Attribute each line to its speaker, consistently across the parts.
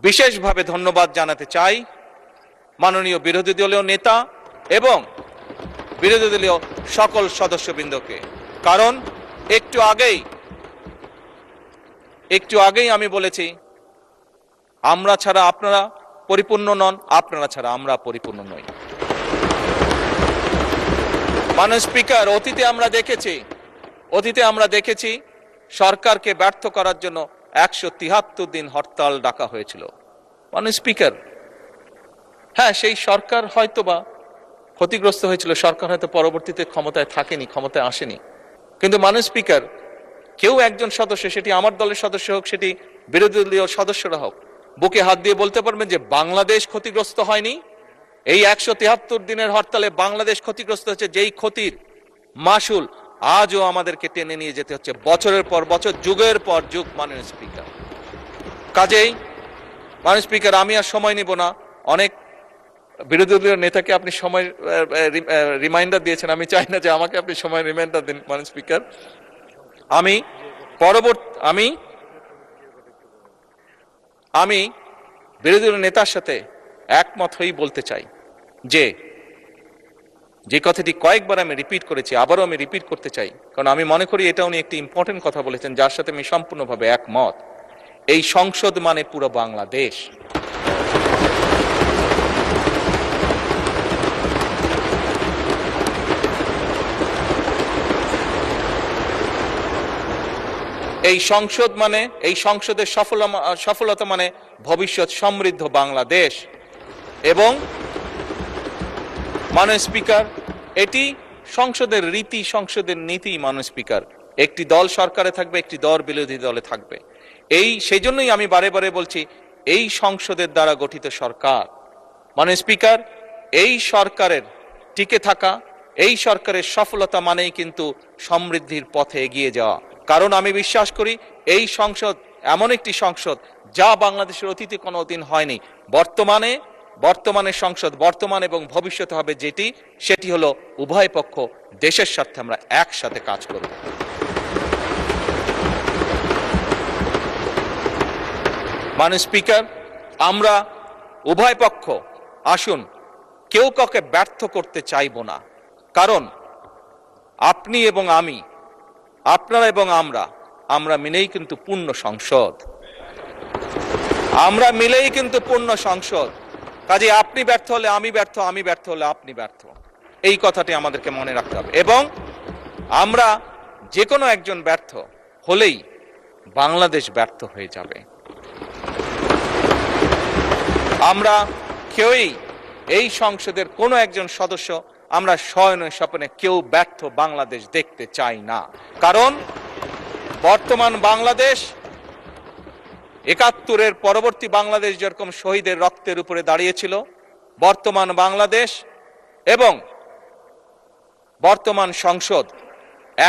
Speaker 1: বিশেষভাবে ধন্যবাদ জানাতে চাই মাননীয় বিরোধী দলীয় নেতা এবং বিরোধী দলীয় সকল সদস্যবৃন্দকে। কারণ একটু আগেই আমি বলেছি, আমরা ছাড়া আপনারা পরিপূর্ণ নন, আপনারা ছাড়া আমরা পরিপূর্ণ নই। মাননীয় স্পিকার, অতীতে আমরা দেখেছি সরকারকে ব্যর্থ করার জন্য 173 দিন হরতাল ডাকা হয়েছিল। মাননীয় স্পিকার, হ্যাঁ, সেই সরকার হয়তোবা ক্ষতিগ্রস্ত হয়েছিল, সরকার হয়তো পরবর্তীতে ক্ষমতায় থাকেনি, ক্ষমতায় আসেনি। কিন্তু মাননীয় স্পিকার, কেউ একজন সদস্য, সেটি আমার দলের সদস্য হোক, সেটি বিরোধী দলীয় সদস্যরা হোক, বুকে হাত দিয়ে বলতে পারবেন যে বাংলাদেশ ক্ষতিগ্রস্ত হয়নি? এই 173 দিনের হরতালে বাংলাদেশ ক্ষতিগ্রস্ত হচ্ছে, যেই ক্ষতির মাসুল আজও আমাদেরকে টেনে নিয়ে যেতে হচ্ছে বছরের পর বছর, যুগের পর যুগ। মাননীয় স্পিকার, কাজেই মাননীয় স্পিকার, আমি আর সময় নিব না। অনেক বিরোধী দলীয় নেতাকে আপনি সময় রিমাইন্ডার দিয়েছেন, আমি চাই না যে আমাকে আপনি সময় রিমাইন্ডার দিন। মাননীয় স্পিকার, আমি বিরোধী দলীয় নেতার সাথে একমত হয়েই বলতে চাই যে কথাটি কয়েকবার আমি রিপিট করেছি, আবারও আমি রিপিট করতে চাই, কারণ আমি মনে করি এটা উনি একটি ইম্পর্টেন্ট কথা বলেছেন, যার সাথে আমি সম্পূর্ণভাবে একমত। এই সংসদ মানে পুরো বাংলাদেশ। এই সংসদের সফলতা মানে ভবিষ্যৎ সমৃদ্ধ বাংলাদেশ। এবং মাননীয় স্পিকার, এটি সংসদের রীতি, সংসদের নীতি। মাননীয় স্পিকার, একটি দল সরকারে থাকবে, একটি দল বিরোধী দলে থাকবে। সেই জন্যই আমি বারে বারে বলছি, এই সংসদের দ্বারা গঠিত সরকার। মাননীয় স্পিকার, এই সরকারের টিকে থাকা, এই সরকারের সফলতা মানেই কিন্তু সমৃদ্ধির পথে এগিয়ে যাওয়া। কারণ আমি বিশ্বাস করি এই সংসদ এমন একটি সংসদ যা বাংলাদেশের অতীতে কোনো দিন হয়নি। বর্তমানে সংসদ, বর্তমান এবং ভবিষ্যতে হবে সেটি হলো উভয় পক্ষ দেশের স্বার্থে আমরা একসাথে কাজ করব। মাননীয় স্পিকার, আমরা উভয় পক্ষ আসুন কেউ কাউকে ব্যর্থ করতে চাইব না। কারণ আপনি এবং আমি, আপনারা এবং আমরা মিলেই কিন্তু পূর্ণ সংসদ। আমরা মিলেই কিন্তু পূর্ণ সংসদ। কাজে আপনি ব্যর্থ হলে আমি ব্যর্থ, আমি ব্যর্থ হলে আপনি ব্যর্থ। এই কথাটি আমাদেরকে মনে রাখতে হবে। এবং আমরা যে কোনো একজন ব্যর্থ হলেই বাংলাদেশ ব্যর্থ হয়ে যাবে। আমরা কেউই এই সংসদের কোনো একজন সদস্য, আমরা শয়নে স্বপ্নে কেউ ব্যর্থ বাংলাদেশ দেখতে চাই না। কারণ বর্তমান বাংলাদেশ ৭১-এর পরবর্তী বাংলাদেশ যেরকম শহীদের রক্তের উপরে দাঁড়িয়েছিল, বর্তমান বাংলাদেশ এবং বর্তমান সংসদ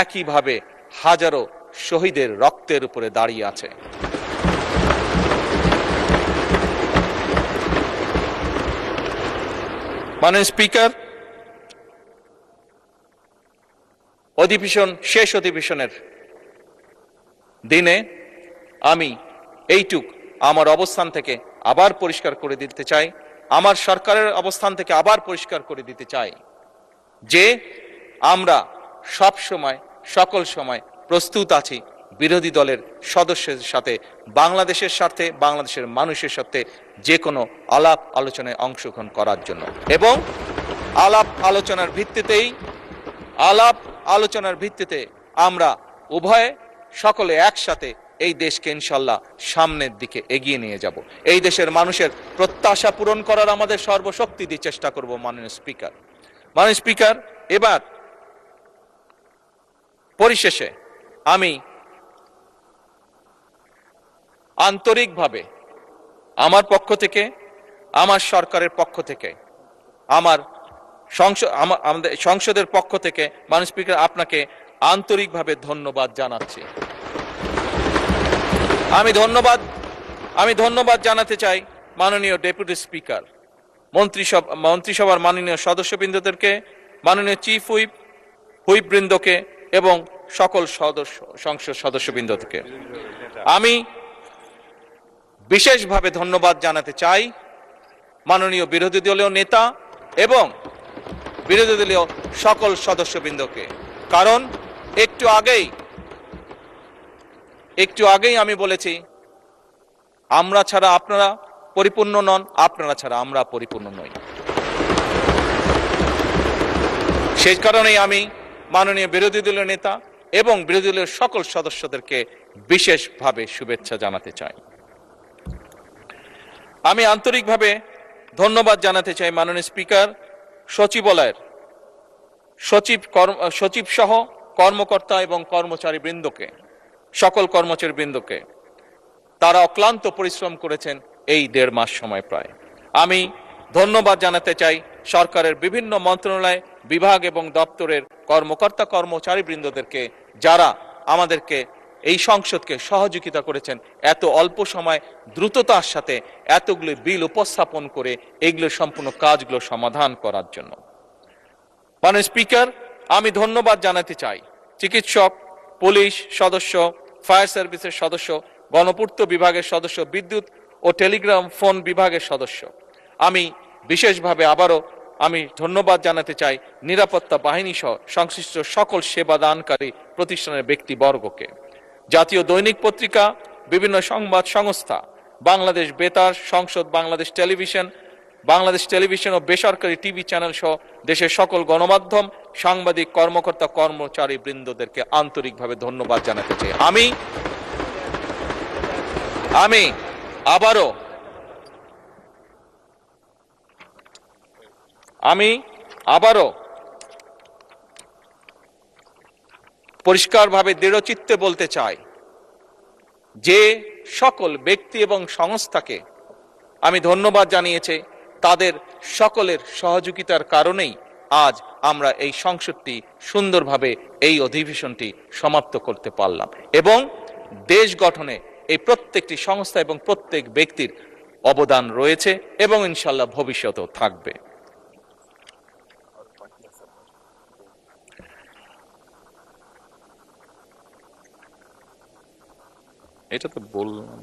Speaker 1: একইভাবে হাজারো শহীদের রক্তের উপরে দাঁড়িয়ে আছে। মাননীয় স্পিকার, শেষ অধিবেশনের দিনে আমি আমার অবস্থান থেকে আবার পরিষ্কার করে দিতে চাই, আমার সরকারের অবস্থান থেকে আবার পরিষ্কার করে দিতে চাই যে আমরা সব সময়, সকল সময় প্রস্তুত আছি বিরোধী দলের সদস্যদের সাথে বাংলাদেশের স্বার্থে, বাংলাদেশের মানুষের সাথে যে কোনো আলাপ আলোচনায় অংশগ্রহণ করার জন্য। এবং আলাপ আলোচনার ভিত্তিতে আমরা সকলে একসাথে এই দেশকে ইনশাল্লাহ সামনের দিকে এগিয়ে নিয়ে যাব। এই দেশের মানুষের প্রত্যাশা পূরণ করার আমাদের সর্বশক্তি দিয়ে চেষ্টা করব। মাননীয় স্পিকার, এবার পরিশেষে আমি আন্তরিকভাবে আমার পক্ষ থেকে, আমার সরকারের পক্ষ থেকে, আমাদের সংসদের পক্ষ থেকে মাননীয় স্পিকার আপনাকে আন্তরিকভাবে ধন্যবাদ জানাচ্ছি। আমি ধন্যবাদ জানাতে চাই মাননীয় ডেপুটি স্পিকার, মন্ত্রিসভার মাননীয় সদস্যবৃন্দদেরকে, মাননীয় চিফ হুইপ বৃন্দকে এবং সকল সংসদ সদস্যবৃন্দকে। আমি বিশেষভাবে ধন্যবাদ জানাতে চাই মাননীয় বিরোধী দলীয় নেতা এবং বিরোধী দলীয় সকল সদস্যবৃন্দকে। কারণ একটু আগেই আমি বলেছি, আমরা ছাড়া আপনারা পরিপূর্ণ নন, আপনারা ছাড়া আমরা পরিপূর্ণ নই। সেই কারণেই আমি মাননীয় বিরোধী দলীয় নেতা এবং বিরোধী দলীয় সকল সদস্যদেরকে বিশেষভাবে শুভেচ্ছা জানাতে চাই। আমি আন্তরিকভাবে ধন্যবাদ জানাতে চাই মাননীয় স্পিকার, সচিবালয়ের সচিব সহ কর্মকর্তা এবং কর্মচারী বৃন্দকে, সকল কর্মচারী বৃন্দকে। তারা অক্লান্ত পরিশ্রম করেছেন এই 1.5 মাস সময় প্রায়। আমি ধন্যবাদ জানাতে চাই সরকারের বিভিন্ন মন্ত্রণালয়, বিভাগ এবং দপ্তরের কর্মকর্তা কর্মচারী বৃন্দদেরকে, যারা আমাদেরকে এই সংসদকে সহযোগিতা করেছেন এত অল্প সময় দ্রুততার সাথে এতগুলো বিল উপস্থাপন করে এগুলো সম্পূর্ণ কাজগুলো সমাধান করার জন্য। মাননীয় স্পিকার, আমি ধন্যবাদ জানাতে চাই চিকিৎসক, পুলিশ সদস্য, ফায়ার সার্ভিসের সদস্য, গণপূর্ত বিভাগের সদস্য, বিদ্যুৎ ও টেলিগ্রাম ফোন বিভাগের সদস্য। আমি বিশেষভাবে আবারও আমি ধন্যবাদ জানাতে চাই নিরাপত্তা বাহিনী সহ সংশ্লিষ্ট সকল সেবাদানকারী প্রতিষ্ঠানের ব্যক্তিবর্গকে। জাতীয় দৈনিক পত্রিকা, বিভিন্ন সংবাদ সংস্থা, বাংলাদেশ বেতার, সংসদ, বাংলাদেশ টেলিভিশন ও বেসরকারি টিভি চ্যানেল সহ দেশের সকল গণমাধ্যম, সাংবাদিক, কর্মকর্তা কর্মচারী বৃন্দদেরকে আন্তরিকভাবে ধন্যবাদ জানাতে চাই। আমি আবারও পরিষ্কারভাবে দৃঢ়চিত্তে বলতে চাই যে সকল ব্যক্তি এবং সংস্থাকে আমি ধন্যবাদ জানিয়েছি, তাদের সকলের সহযোগিতার কারণেই আজ আমরা এই সংসদটি সুন্দরভাবে এই অধিবেশনটি সমাপ্ত করতে পারলাম এবং দেশ গঠনে এই প্রত্যেকটি সংস্থা এবং প্রত্যেক ব্যক্তির অবদান রয়েছে এবং ইনশাআল্লাহ ভবিষ্যতেও থাকবে। এটা তো বললাম।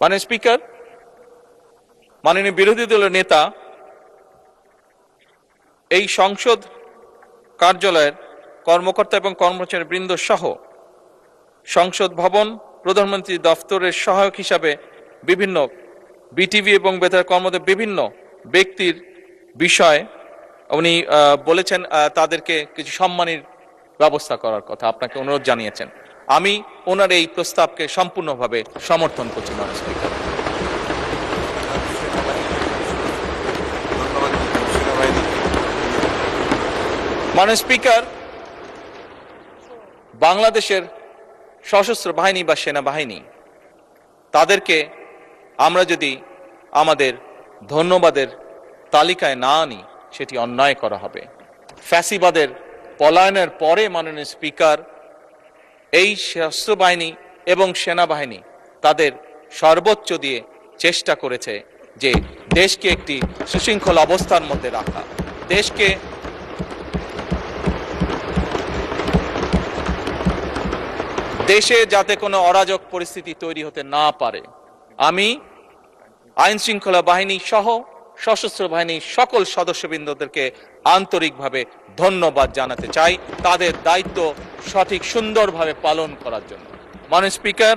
Speaker 1: মাননীয় স্পিকার, মাননীয় বিরোধী দলের নেতা এই সংসদ কার্যালয়ের কর্মকর্তা এবং কর্মচারী বৃন্দ সহ সংসদ ভবন, প্রধানমন্ত্রী দফতরের সহায়ক হিসাবে বিভিন্ন বিটিভি এবং বেতার কর্মরত বিভিন্ন ব্যক্তির বিষয় উনি বলেছেন তাদেরকে কিছু সম্মানের ব্যবস্থা করার কথা আপনাকে অনুরোধ জানিয়েছেন। আমি ওনার এই প্রস্তাবকে সম্পূর্ণভাবে সমর্থন করছি। মাননীয় স্পিকার, মাননীয় স্পিকার, বাংলাদেশের সশস্ত্র বাহিনী বা সেনাবাহিনী, তাদেরকে আমরা যদি আমাদের ধন্যবাদের তালিকায় না আনি সেটি অন্যায় করা হবে। ফ্যাসিবাদের পলায়নের পরে মাননীয় স্পিকার, এই সশস্ত্র বাহিনী এবং সেনাবাহিনী তাদের সর্বোচ্চ দিয়ে চেষ্টা করেছে যে দেশকে একটি সুশৃঙ্খল অবস্থার মধ্যে রাখা, দেশে যাতে কোনো অরাজক পরিস্থিতি তৈরি হতে না পারে। আমি আইন শৃঙ্খলা বাহিনী সহ সশস্ত্র বাহিনীর সকল সদস্যবৃন্দদেরকে আন্তরিকভাবে ধন্যবাদ জানাতে চাই তাদের দায়িত্ব সঠিক সুন্দরভাবে পালন করার জন্য। মাননীয় স্পিকার,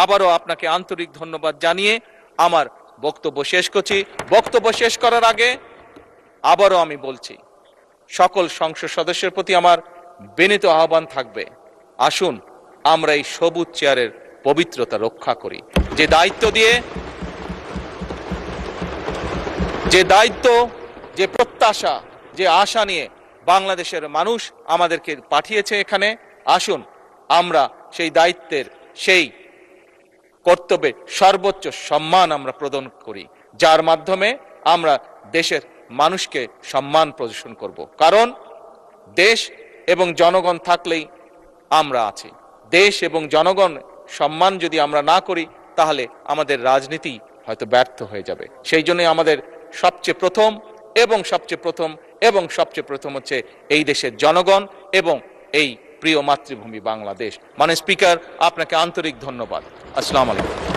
Speaker 1: আবারও আপনাকে আন্তরিক ধন্যবাদ জানিয়ে আমার বক্তব্য শেষ করছি। বক্তব্য শেষ করার আগে আবারও আমি বলছি, সকল সংসদ সদস্যের প্রতি আমার বিনীত আহ্বান থাকবে, আসুন আমরা এই সবুজ চেয়ারের পবিত্রতা রক্ষা করি। যে দায়িত্ব, যে প্রত্যাশা, যে আশা নিয়ে বাংলাদেশের মানুষ আমাদেরকে পাঠিয়েছে এখানে, আসুন আমরা সেই দায়িত্বের, সেই কর্তব্যের সর্বোচ্চ সম্মান আমরা প্রদান করি, যার মাধ্যমে আমরা দেশের মানুষকে সম্মান প্রদর্শন করব। কারণ দেশ এবং জনগণ থাকলেই আমরা আছি। দেশ এবং জনগণ সম্মান যদি আমরা না করি তাহলে আমাদের রাজনীতি হয়তো ব্যর্থ হয়ে যাবে। সেই জন্য আমাদের সবচেয়ে প্রথম হচ্ছে এই দেশের জনগণ এবং এই প্রিয় মাতৃভূমি বাংলাদেশ। মানে স্পিকার, আপনাকে আন্তরিক ধন্যবাদ। আসসালামু আলাইকুম।